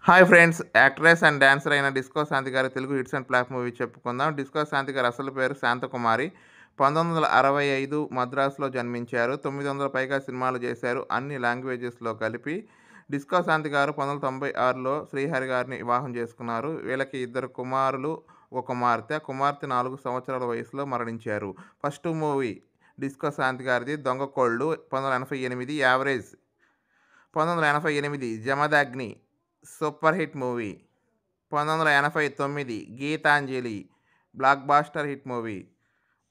Hi friends! Actress and dancer అయిన disco శాంతి గారి Telugu hits and flop movie చెప్పుకుందాం. Disco శాంతి గారి అసలు పేరు శాంతకుమారి. 1965 మద్రాసులో జన్మించారు. 900 పైగా సినిమాలు చేశారు, అన్ని లాంగ్వేజెస్‌లో కలిపి. డిస్కో శాంతి గారు 1996లో శ్రీహరి గారిని వివాహం చేసుకున్నారు. వీళ్ళకి ఇద్దరు కుమారులు, ఒక కుమార్తె. కుమార్తె 4 సంవత్సరాల వయసులో మరణించారు. ఫస్ట్ మూవీ డిస్కో శాంతి గారిది 'Dongakollu' 1988, average. 1988 'Jamadagni' super hit movie. 1989 Geethanjali blockbuster hit movie.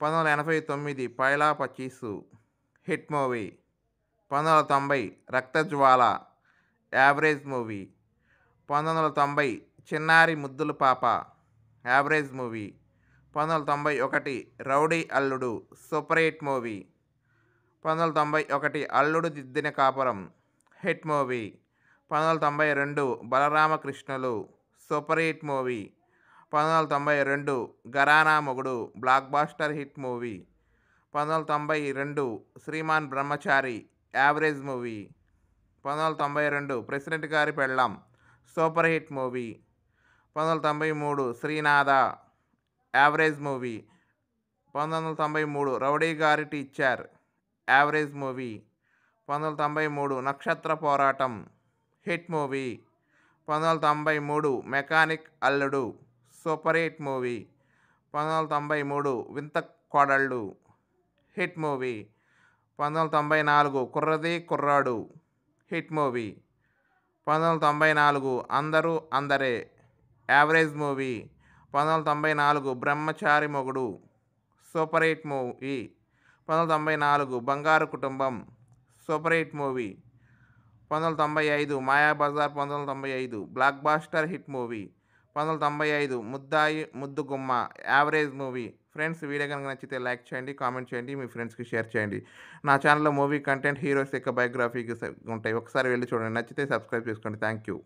1989 Paila Pacheesu hit movie. 1990 Rakthajwala average movie. 1990 Chinnari Muddula Papa average movie. 1991 Rowdy Alludu super hit movie. 1991 Alludu Diddina Kapuram hit movie. 1992 Balaramakrishnulu super hit movie. 1992 Gharana Mogudu blockbuster hit movie. 1992 Sriman Brahmachari average movie. 1992 President Gari Pellam super hit movie. 1993 Srinatha average movie. 1993 rowdy గారి teacher average movie. 1993 నక్షత్ర పోరాటం hit movie. 1993 mechanic అల్లుడు super hit movie. 1993 వింత కోడళ్ళు hit movie. 1994 కుర్రది కుర్రాడు hit movie. 1994 అందరూ అందరే average movie. 1994 బ్రహ్మచారి మొగుడు super hit movie. 1994 Bangaru Kutumbam super hit movie. 1995 Mayabazar 1995 blockbuster hit movie. 1995 Muddayi Muddugumma average movie. Friends, video కనుక నచ్చితే లైక్ చేయండి, కామెంట్ చేయండి, మీ ఫ్రెండ్స్కి షేర్ చేయండి. నా ఛానల్లో మూవీ కంటెంట్, హీరోస్ యొక్క బయోగ్రఫీకి ఉంటాయి, ఒకసారి వెళ్ళి చూడండి. నచ్చితే సబ్స్క్రైబ్ చేసుకోండి. Thank you.